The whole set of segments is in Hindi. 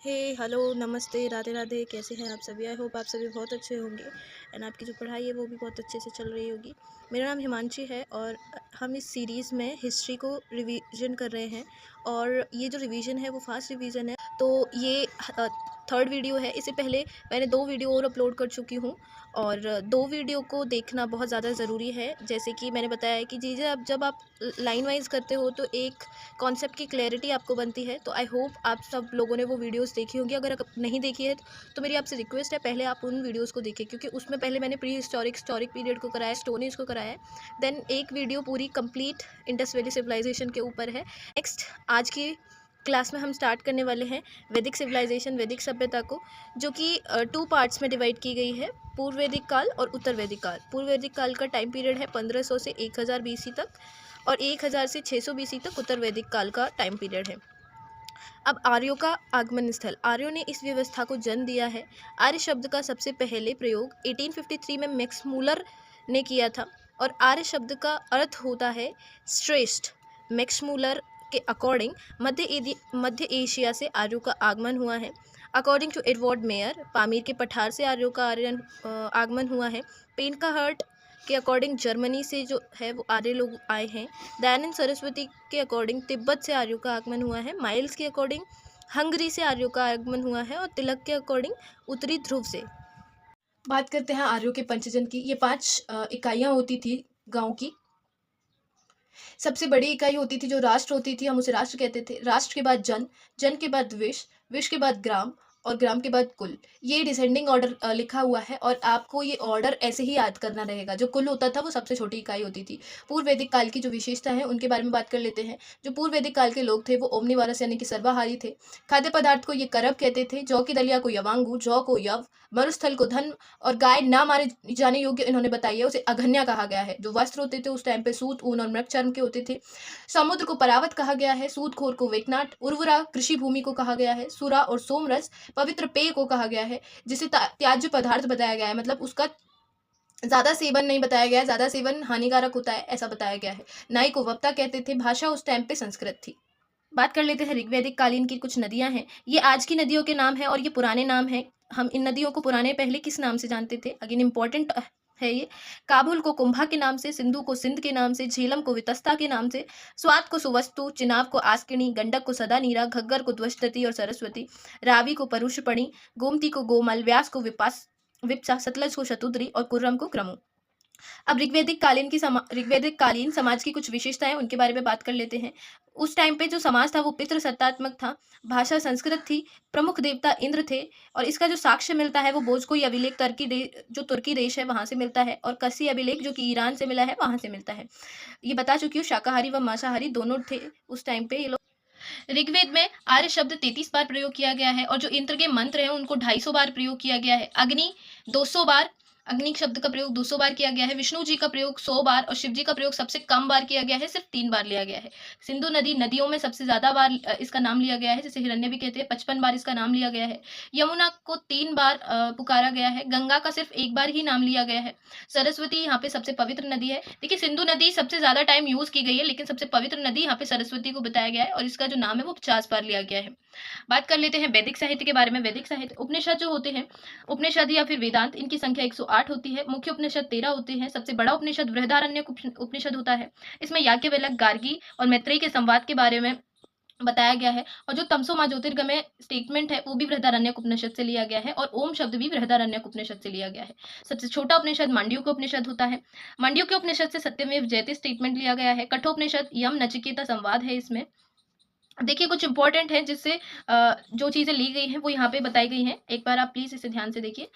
हे हेलो नमस्ते राधे राधे। कैसे हैं आप सभी? आई होप आप सभी बहुत अच्छे होंगे एंड आपकी जो पढ़ाई है वो भी बहुत अच्छे से चल रही होगी। मेरा नाम हिमांशी है और हम इस सीरीज़ में हिस्ट्री को रिवीजन कर रहे हैं और ये जो रिवीजन है वो फास्ट रिवीजन है। तो ये थर्ड वीडियो है। इससे पहले मैंने 2 वीडियो और अपलोड कर चुकी हूँ और 2 वीडियो को देखना बहुत ज़्यादा ज़रूरी है। जैसे कि मैंने बताया है कि चीज़ें जब आप लाइन वाइज करते हो तो एक कॉन्सेप्ट की क्लैरिटी आपको बनती है। तो आई होप आप सब लोगों ने वो वीडियोस देखी होंगी। अगर नहीं देखी है तो मेरी आपसे रिक्वेस्ट है पहले आप उन वीडियोस को देखें, क्योंकि उसमें पहले मैंने प्री हिस्टोरिक पीरियड को कराया, स्टोन एज को कराया है। देन एक वीडियो पूरी कंप्लीट इंडस वैली सिविलाइजेशन के ऊपर है। नेक्स्ट आज की क्लास में हम स्टार्ट करने वाले हैं वैदिक सिविलाइजेशन, वैदिक सभ्यता को, जो कि 2 पार्ट्स में डिवाइड की गई है, पूर्व वैदिक काल और उत्तर वैदिक काल। पूर्व वैदिक काल का टाइम पीरियड है 1500 से 1000 BC तक और 1000 से 600 BC तक उत्तर वैदिक काल का टाइम पीरियड है। अब आर्यों का आगमन स्थल। आर्यों ने इस व्यवस्था को जन्म दिया है। आर्य शब्द का सबसे पहले प्रयोग 1853 में मैक्स मूलर ने किया था और आर्य शब्द का अर्थ होता है श्रेष्ठ। मैक्स मूलर के अकॉर्डिंग मध्य एशिया से आर्यों का आगमन हुआ है। According to Edward Meyer, Pamir के पठार से आर्यों का आगमन हुआ है। पेन का हर्ट के अकॉर्डिंग जर्मनी से जो है वो आर्य लोग आए हैं। दयानंद सरस्वती के अकॉर्डिंग तिब्बत से आर्यों का आगमन हुआ है। माइल्स के अकॉर्डिंग हंगरी से आर्यों का आगमन हुआ है और तिलक के अकॉर्डिंग उत्तरी ध्रुव से। बात करते हैं आर्यों के पंचजन की। ये 5 इकाइयाँ होती थी गांव की। सबसे बड़ी इकाई होती थी जो राष्ट्र होती थी, हम उसे राष्ट्र कहते थे। राष्ट्र के बाद जन, जन के बाद विश, विश के बाद ग्राम और ग्राम के बाद कुल। ये डिसेंडिंग ऑर्डर लिखा हुआ है और आपको ये ऑर्डर ऐसे ही याद करना रहेगा। जो कुल होता था वो सबसे छोटी इकाई होती थी। पूर्व वैदिक काल की जो विशेषता है उनके बारे में बात कर लेते हैं। जो पूर्व वैदिक काल के लोग थे वो ओमनिवारस यानी कि सर्वाहारी थे। खाद्य पदार्थ को ये करब कहते थे। जौ की दलिया को यवांगू, जौ को यव, मरुस्थल को धन और गाय ना मारे जाने योग्य इन्होंने बताई है उसे अघन्या कहा गया है। जो वस्त्र होते थे उस टाइम पे सूत, ऊन और मृग चर्म के होते थे। समुद्र को परावत कहा गया है। सूदखोर को वेकनाट, उर्वरा कृषि भूमि को कहा गया है। सुरा और सोमरस पवित्र पेय को कहा गया है, जिसे त्याज्य पदार्थ बताया गया है। मतलब उसका ज्यादा सेवन नहीं बताया गया है, ज्यादा सेवन हानिकारक होता है ऐसा बताया गया है। नाई को वक्ता कहते थे। भाषा उस टाइम पे संस्कृत थी। बात कर लेते हैं ऋग्वैदिक कालीन की कुछ नदियां हैं। ये आज की नदियों के नाम हैं और ये पुराने नाम हैं। हम इन नदियों को पुराने पहले किस नाम से जानते थे? अगेन इंपॉर्टेंट है ये। काबुल को कुंभा के नाम से, सिंधु को सिंध के नाम से, झेलम को वितस्ता के नाम से, स्वात को सुवस्तु, चिनाब को आस्किनी, गंडक को सदानीरा, घग्गर को ध्वजदती और सरस्वती, रावी को परुषपणी, गोमती को गोमल, व्यास को विप्सा, सतलज को शतुद्री और कुर्रम को क्रमु। अब ऋग्वैदिक कालीन समाज की कुछ विशेषताएं उनके बारे में बात कर लेते हैं। उस टाइम पे जो समाज था वो पितृसत्तात्मक था। भाषा संस्कृत थी। प्रमुख देवता इंद्र थे और इसका जो साक्ष्य मिलता है वो भोजकोई अभिलेख जो तुर्की देश है वहां से मिलता है और कसी अभिलेख जो कि ईरान से मिला है वहां से मिलता है। ये बता चुकी हूँ, शाकाहारी व मांसाहारी दोनों थे उस टाइम पे ये लोग। ऋग्वेद में आर्य शब्द 33 बार प्रयोग किया गया है और जो इंद्र के मंत्र हैं उनको 250 बार प्रयोग किया गया है। अग्नि 200 बार, अग्नि शब्द का प्रयोग 200 बार किया गया है। विष्णु जी का प्रयोग 100 बार और शिव जी का प्रयोग सबसे कम बार किया गया है, सिर्फ 3 बार लिया गया है। सिंधु नदी नदियों में सबसे ज्यादा बार इसका नाम लिया गया है, जैसे हिरण्य भी कहते हैं। 55 बार इसका नाम लिया गया है। यमुना को 3 बार पुकारा गया है। गंगा का सिर्फ 1 बार ही नाम लिया गया है। सरस्वती यहाँ पे सबसे पवित्र नदी है। देखिए सिंधु नदी सबसे ज्यादा टाइम यूज की गई है, लेकिन सबसे पवित्र नदी यहाँ पे सरस्वती को बताया गया है और इसका जो नाम है वो 50 बार लिया गया है। बात कर लेते हैं वैदिक साहित्य के बारे में। वैदिक साहित्य उपनिषद जो होते हैं, उपनिषद या फिर वेदांत, इनकी संख्या 108 होती है। मुख्य उपनिषद 13 होते हैं। सबसे बड़ा उपनिषद बृहदारण्यक उपनिषद होता है। इसमें याज्ञवल्क्य, गार्गी और मैत्रेयी के संवाद के बारे में बताया गया है और जो तमसो मां ज्योतिर्गमय स्टेटमेंट है वो भी बृहदारण्यक उपनिषद से लिया गया है और ओम शब्द भी बृहदारण्यक उपनिषद से लिया गया है। सबसे छोटा उपनिषद मांडुक्य उपनिषद होता है। मांडुक्य उपनिषद से सत्यमेव जयते स्टेटमेंट लिया गया है। कठोपनिषद यम नचिकेता संवाद है। इसमें देखिए कुछ इंपॉर्टेंट है जिससे जो चीजें ली गई हैं वो यहाँ पे बताई गई हैं। एक बार आप प्लीज इसे ध्यान से देखिए।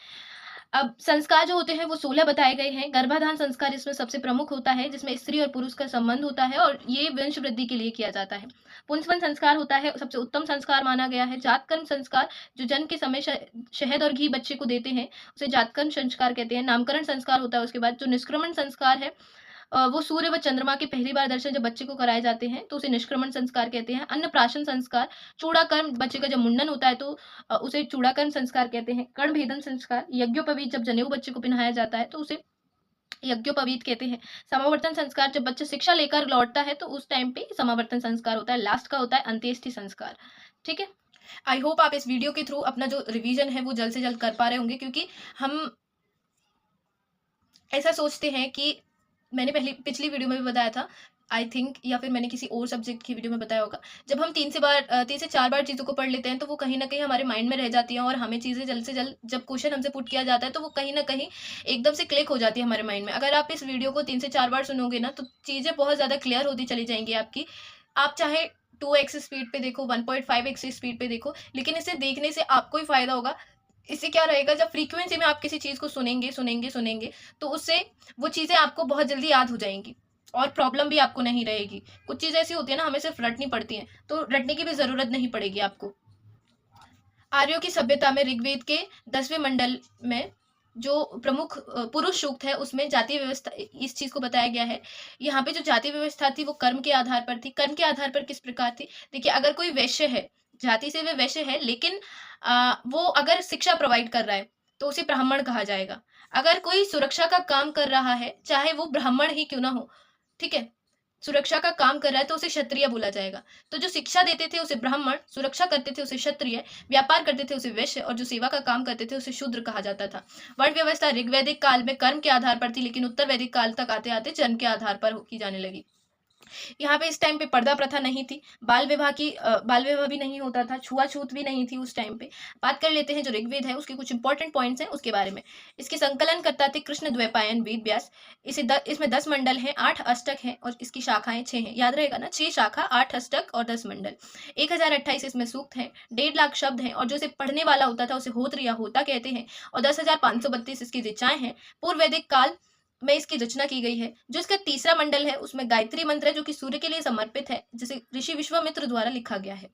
अब संस्कार जो होते हैं वो 16 बताए गए हैं। गर्भाधान संस्कार इसमें सबसे प्रमुख होता है, जिसमें स्त्री और पुरुष का संबंध होता है और ये वंश वृद्धि के लिए किया जाता है। पुंसवन संस्कार होता है, सबसे उत्तम संस्कार माना गया है। जातकर्म संस्कार, जो जन्म के समय शहद और घी बच्चे को देते हैं उसे जातकर्म संस्कार कहते हैं। नामकरण संस्कार होता है। उसके बाद जो निष्क्रमण संस्कार है वो सूर्य व चंद्रमा के पहली बार दर्शन जब बच्चे को कराए जाते हैं तो उसे निष्क्रमण संस्कार कहते हैं। अन्नप्राशन संस्कार, चूड़ाकर्म, बच्चे का जब मुंडन होता है तो उसे चूड़ाकर्म संस्कार कहते हैं। कर्ण भेदन संस्कार, यज्ञोपवीत, जब जनेऊ बच्चे को पहनाया जाता है तो उसे यज्ञोपवीत कहते हैं। समावर्तन संस्कार, जब बच्चा शिक्षा लेकर लौटता है तो उस टाइम पे समावर्तन संस्कार होता है। लास्ट का होता है अंत्येष्टि संस्कार। ठीक है। आई होप आप इस वीडियो के थ्रू अपना जो रिवीजन है वो जल्द से जल्द कर पा रहे होंगे, क्योंकि हम ऐसा सोचते हैं कि मैंने पिछली वीडियो में भी बताया था आई थिंक, या फिर मैंने किसी और सब्जेक्ट की वीडियो में बताया होगा, जब हम 3 से 4 बार चीज़ों को पढ़ लेते हैं तो वो कहीं न कहीं हमारे माइंड में रह जाती हैं, और हमें चीज़ें जल्द से जल्द जब क्वेश्चन हमसे पुट किया जाता है तो वो कहीं न कहीं एकदम से क्लिक हो जाती है हमारे माइंड में। अगर आप इस वीडियो को 3 से 4 बार सुनोगे ना, तो चीज़ें बहुत ज़्यादा क्लियर होती चली जाएँगी आपकी। आप चाहे 2x स्पीड पे देखो, 1.5x स्पीड पे देखो, लेकिन इसे देखने से आपको ही फ़ायदा होगा। इससे क्या रहेगा, जब फ्रीक्वेंसी में आप किसी चीज़ को सुनेंगे, तो उससे वो चीज़ें आपको बहुत जल्दी याद हो जाएँगी, और प्रॉब्लम भी आपको नहीं रहेगी। कुछ चीज़ें ऐसी होती है ना, हमें सिर्फ रटनी पड़ती हैं, तो रटने की भी ज़रूरत नहीं पड़ेगी आपको। आर्यों की सभ्यता में ऋग्वेद के 10वें मंडल में जो प्रमुख पुरुष सूक्त है, उसमें जातीय व्यवस्था इस चीज़ को बताया गया है। यहाँ पे जो जातीय व्यवस्था थी वो कर्म के आधार पर थी। कर्म के आधार पर किस प्रकार थी? देखिए, अगर कोई वैश्य है, जाति से वह वैश्य है, लेकिन वो अगर शिक्षा प्रोवाइड कर रहा है, तो उसे ब्राह्मण कहा जाएगा। अगर कोई सुरक्षा का काम कर रहा है, चाहे वो ब्राह्मण ही क्यों ना हो, ठीक है? सुरक्षा का काम कर रहा है तो उसे क्षत्रिय बोला जाएगा। तो जो शिक्षा देते थे उसे ब्राह्मण, सुरक्षा करते थे उसे क्षत्रिय, व्यापार करते थे उसे वैश्य, और जो सेवा का काम करते थे उसे शूद्र कहा जाता था। वर्ण व्यवस्था ऋग्वैदिक काल में कर्म के आधार पर थी, लेकिन उत्तर वैदिक काल तक आते आते जन्म के आधार पर की जाने लगी। यहाँ पे इस टाइम पे पर्दा प्रथा नहीं थी, बाल विवाह भी नहीं होता था, छुआछूत भी नहीं थी उस टाइम पे। बात कर लेते हैं जो ऋग्वेद है उसके कुछ इंपॉर्टेंट पॉइंट्स हैं उसके बारे में। इसके संकलन करता थे कृष्ण द्वैपायन वेद व्यास। इसमें 10 मंडल हैं, 8 अष्टक हैं, और इसकी शाखाएं 6 हैं। याद रहेगा ना, 6 शाखा, 8 अष्टक और 10 मंडल। 1028 इसमें सूक्त हैं, 1.5 लाख शब्द हैं, और जो इसे पढ़ने वाला होता था उसे होत्र या होता कहते हैं, और 10,532 इसकी ऋचाएं हैं। पूर्व वैदिक काल में इसकी रचना की गई है। जो इसका तीसरा मंडल है उसमें गायत्री मंत्र है, जो कि सूर्य के लिए समर्पित है, जिसे ऋषि विश्वामित्र द्वारा लिखा गया है।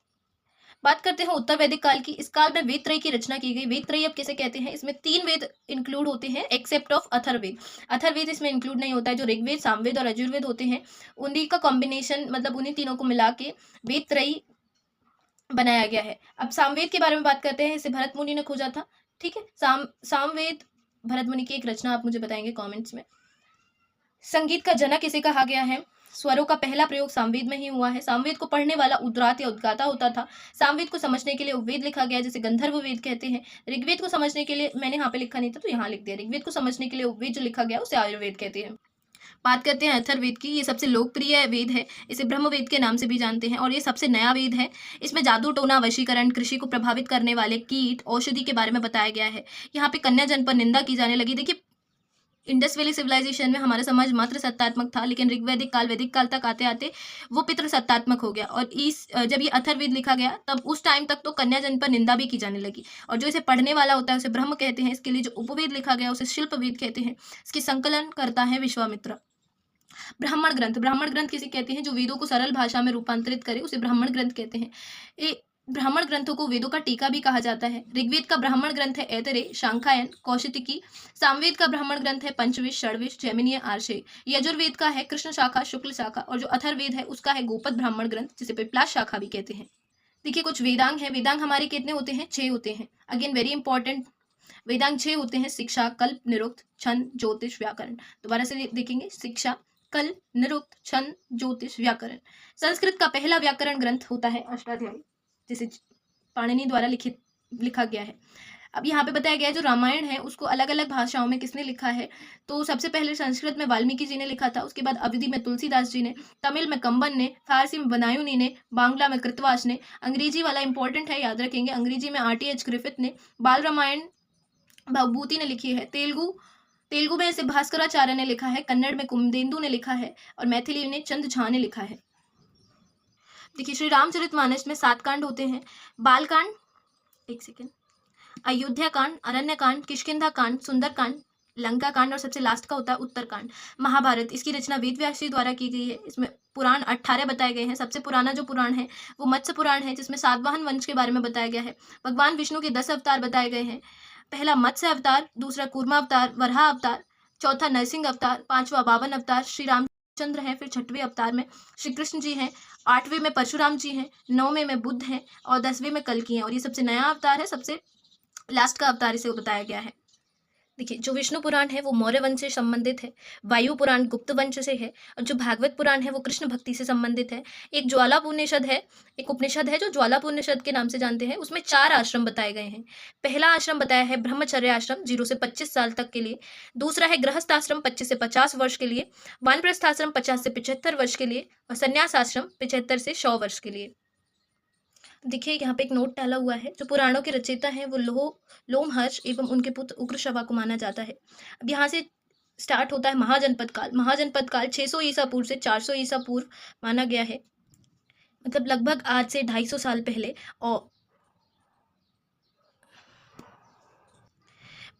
बात करते हैं उत्तर वैदिक काल की। इस काल में वेद त्रयी की रचना की गई। वेद त्रयी अब किसे कहते हैं? इसमें 3 वेद इंक्लूड होते हैं एक्सेप्ट ऑफ अथर्ववेद। अथर्ववेद इसमें इंक्लूड नहीं होता है। जो ऋग्वेद, सामवेद और यजुर्वेद होते हैं, उन्हीं का कॉम्बिनेशन, मतलब उन्हीं तीनों को मिला के वेद त्रयी बनाया गया है। अब सामवेद के बारे में बात करते हैं। इसे भरत मुनि ने खोजा था, ठीक है। सामवेद भरत मुनि की एक रचना, आप मुझे बताएंगे कॉमेंट्स में। संगीत का जनक इसे कहा गया है। स्वरों का पहला प्रयोग सामवेद में ही हुआ है। सामवेद को पढ़ने वाला उद्गात या उद्गाता होता था। सामवेद को समझने के लिए उपवेद लिखा गया, जिसे गंधर्व वेद कहते हैं। ऋग्वेद को समझने के लिए, मैंने यहाँ पे लिखा नहीं था तो यहाँ लिख दिया, ऋग्वेद को समझने के लिए उपवेद जो लिखा गया उसे आयुर्वेद कहते हैं। बात करते हैं अथर्ववेद की। ये सबसे लोकप्रिय वेद है, इसे ब्रह्मवेद के नाम से भी जानते हैं, और ये सबसे नया वेद है। इसमें जादू टोना, वशीकरण, कृषि को प्रभावित करने वाले कीट, औषधि के बारे में बताया गया है। यहाँ पे कन्या जन पर निंदा की जाने लगी। देखिए, इंडस वैली सिविलाइजेशन में हमारा समाज मात्र सत्तात्मक था, लेकिन ऋग्वैदिक काल, वैदिक काल तक आते आते वो पितृ सत्तात्मक हो गया। और जब ये अथर्ववेद लिखा गया तब उस टाइम तक तो कन्या जन पर निंदा भी की जाने लगी। और जो इसे पढ़ने वाला होता है उसे ब्रह्म कहते हैं। इसके लिए जो उपवेद लिखा गया उसे शिल्प वेद कहते हैं। इसकी संकलन करता है विश्वामित्र। ब्राह्मण ग्रंथ किसे कहते हैं? जो वेदों को सरल भाषा में रूपांतरित करे उसे ब्राह्मण ग्रंथ कहते हैं। ब्राह्मण ग्रंथों को वेदों का टीका भी कहा जाता है। ऋग्वेद का ब्राह्मण ग्रंथ है ऐतरेय, शांखायन, कौशितिकी। सामवेद का ब्राह्मण ग्रंथ है पंचविश, षड्विश, जैमिनीय, आर्षेय। यजुर्वेद का है कृष्ण शाखा, शुक्ल शाखा, और जो अथर्ववेद है उसका है गोपद ब्राह्मण ग्रंथ, जिसे पिपलाश शाखा भी कहते हैं। देखिए, कुछ वेदांग है। वेदांग हमारे कितने होते हैं? 6 होते हैं। अगेन वेरी इंपॉर्टेंट, वेदांग 6 होते हैं। शिक्षा, कल्प, निरुक्त, छंद, ज्योतिष, व्याकरण। दोबारा से देखेंगे, शिक्षा, कल्प, निरुक्त, छंद, ज्योतिष, व्याकरण। संस्कृत का पहला व्याकरण ग्रंथ होता है अष्टाध्यायी, जिसे पाणिनि द्वारा लिखा गया है। अब यहाँ पे बताया गया है जो रामायण है उसको अलग अलग भाषाओं में किसने लिखा है? तो सबसे पहले संस्कृत में वाल्मीकि जी ने लिखा था, उसके बाद अवधी में तुलसीदास जी ने, तमिल में कंबन ने, फारसी में बनायुनी ने, बांग्ला में कृतवास ने, अंग्रेजी वाला इंपॉर्टेंट है, याद रखेंगे, अंग्रेजी में RTH ग्रिफिथ ने, बाल रामायण भवभूति ने लिखी है। तेलुगु में इसे भास्कराचार्य ने लिखा है, कन्नड़ में कुमुदेंदु ने लिखा है, और मैथिली में चंद झा ने लिखा है। देखिए, श्री रामचरितमानस में 7 कांड होते हैं। बालकांड, एक सेकेंड, अयोध्या कांड, अरण्य कांड, किष्किंधा कांड, सुंदर कांड, लंका कांड, और सबसे लास्ट का होता है उत्तरकांड। महाभारत, इसकी रचना वेद व्यास जी द्वारा की गई है। इसमें पुराण 18 बताए गए हैं। सबसे पुराना जो पुराण है वो मत्स्य पुराण है, जिसमें सातवाहन वंश के बारे में बताया गया है। भगवान विष्णु के 10 अवतार बताए गए हैं। पहला मत्स्य अवतार, दूसरा कूर्मा अवतार, वराह अवतार, चौथा नरसिंह अवतार, 5वां वामन अवतार श्री रामचंद्र हैं। फिर 6वें अवतार में श्री कृष्ण जी हैं, 8वें में परशुराम जी हैं, 9वें में बुद्ध हैं, और 10वें में कल्कि हैं। और ये सबसे नया अवतार है, सबसे लास्ट का अवतार इसे बताया गया है। देखिए, जो विष्णु पुराण है वो मौर्य वंश से संबंधित है, वायु पुराण गुप्त वंश से है और जो भागवत पुराण है वो कृष्ण भक्ति से संबंधित है। एक उपनिषद है जो ज्वालापुनिषद के नाम से जानते हैं, उसमें 4 आश्रम बताए गए हैं। पहला आश्रम बताया है ब्रह्मचर्य आश्रम 0 से 25 साल तक के लिए, दूसरा है गृहस्थ आश्रम 25 से 50 वर्ष के लिए, वानप्रस्थ आश्रम 50 से 75 वर्ष के लिए और संन्यास आश्रम 75 से 100 वर्ष के लिए। देखिए यहाँ पे एक नोट डाला हुआ है, जो पुराणों के रचयिता हैं वो लोमहर्ष एवं उनके पुत्र उग्रश्रवा को माना जाता है। अब यहाँ से स्टार्ट होता है महाजनपद काल। महाजनपद काल 600 ईसा पूर्व से 400 ईसा पूर्व माना गया है, मतलब लगभग आज से 250 साल पहले। और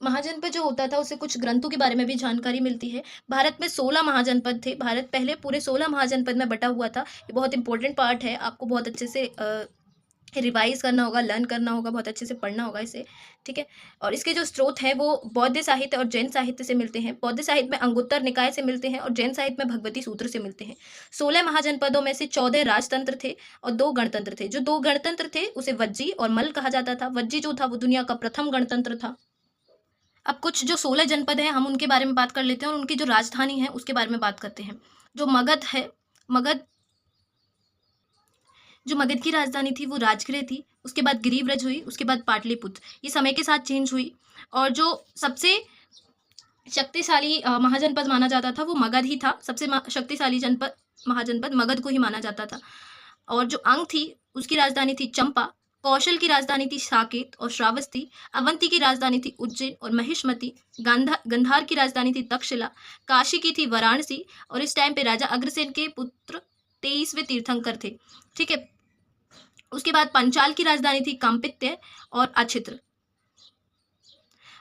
महाजनपद जो होता था उससे कुछ ग्रंथों के बारे में भी जानकारी मिलती है। भारत में 16 महाजनपद थे। भारत पहले पूरे 16 महाजनपद में बटा हुआ था। ये बहुत इंपॉर्टेंट पार्ट है, आपको बहुत अच्छे से रिवाइज करना होगा, लर्न करना होगा, बहुत अच्छे से पढ़ना होगा इसे, ठीक है। और इसके जो स्रोत हैं वो बौद्ध साहित्य और जैन साहित्य से मिलते हैं। बौद्ध साहित्य में अंगुत्तर निकाय से मिलते हैं और जैन साहित्य में भगवती सूत्र से मिलते हैं। 16 महाजनपदों में से 14 राजतंत्र थे और 2 गणतंत्र थे। जो 2 गणतंत्र थे उसे वज्जी और मल्ल कहा जाता था। वज्जी जो था वो दुनिया का प्रथम गणतंत्र था। अब कुछ जो 16 जनपद हैं हम उनके बारे में बात कर लेते हैं और उनकी जो राजधानी है उसके बारे में बात करते हैं। जो मगध है, जो मगध की राजधानी थी वो राजगृह थी, उसके बाद गिरिव्रज हुई, उसके बाद पाटलिपुत्र। ये समय के साथ चेंज हुई और जो सबसे शक्तिशाली महाजनपद माना जाता था वो मगध ही था। सबसे शक्तिशाली महाजनपद मगध को ही माना जाता था। और जो अंग थी उसकी राजधानी थी चंपा, कौशल की राजधानी थी साकेत और श्रावस्ती, अवंती की राजधानी थी उज्जैन और महिष्मती, गंधार की राजधानी थी तक्षशिला, काशी की थी वाराणसी और इस टाइम पे राजा अग्रसेन के पुत्र 23वें तीर्थंकर थे, ठीक है। उसके बाद पंचाल की राजधानी थी काम्पित्य और अछित्र।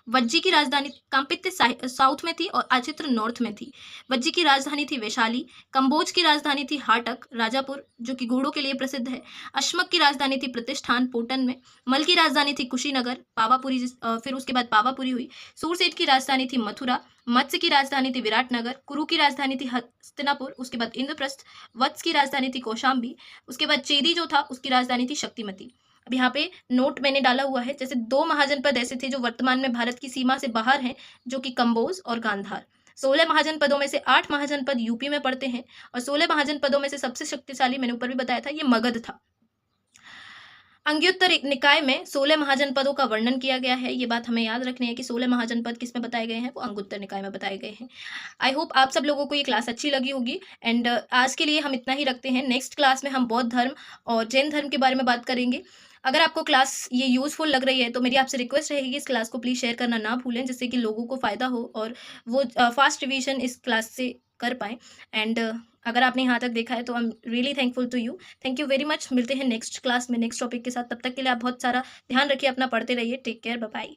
वज्जी की राजधानी काम्पित्य साउथ में थी और अछित्र नॉर्थ में थी। वज्जी की राजधानी थी वैशाली। कंबोज की राजधानी थी हाटक राजापुर जो कि घोड़ों के लिए प्रसिद्ध है। अश्मक की राजधानी थी प्रतिष्ठान पोटन में। मल की राजधानी थी कुशीनगर, पावापुरी, फिर उसके बाद पावापुरी हुई। सूरसेन की राजधानी थी मथुरा। मत्स्य की राजधानी थी विराटनगर। कुरु की राजधानी थी हस्तिनापुर, उसके बाद इंद्रप्रस्थ। वत्स की राजधानी थी कौशाम्बी, उसके बाद चेदी जो था उसकी राजधानी थी शक्तिमती। अब यहाँ पे नोट मैंने डाला हुआ है, जैसे 2 महाजनपद ऐसे थे जो वर्तमान में भारत की सीमा से बाहर हैं, जो कि कंबोज और गांधार। 16 महाजनपदों में से 8 महाजनपद यूपी में पड़ते हैं और 16 महाजनपदों में से सबसे शक्तिशाली मैंने ऊपर भी बताया था ये मगध था। अंग्युत्तर निकाय में 16 महाजनपदों का वर्णन किया गया है। ये बात हमें याद रखनी है कि 16 महाजनपद किस में बताए गए हैं, वो अंगुत्तर निकाय में बताए गए हैं। आई होप आप सब लोगों को ये क्लास अच्छी लगी होगी एंड आज के लिए हम इतना ही रखते हैं। नेक्स्ट क्लास में हम बौद्ध धर्म और जैन धर्म के बारे में बात करेंगे। अगर आपको क्लास ये यूज़फुल लग रही है तो मेरी आपसे रिक्वेस्ट रहेगी इस क्लास को प्लीज़ शेयर करना ना भूलें, जिससे कि लोगों को फ़ायदा हो और वो फास्ट रिवीजन इस क्लास से कर पाएँ। एंड अगर आपने यहाँ तक देखा है तो I am really thankful to you. Thank you very much. मिलते हैं नेक्स्ट क्लास में नेक्स्ट टॉपिक के साथ। तब तक के लिए आप बहुत सारा ध्यान रखिए, अपना पढ़ते रहिए। Take care, bye bye.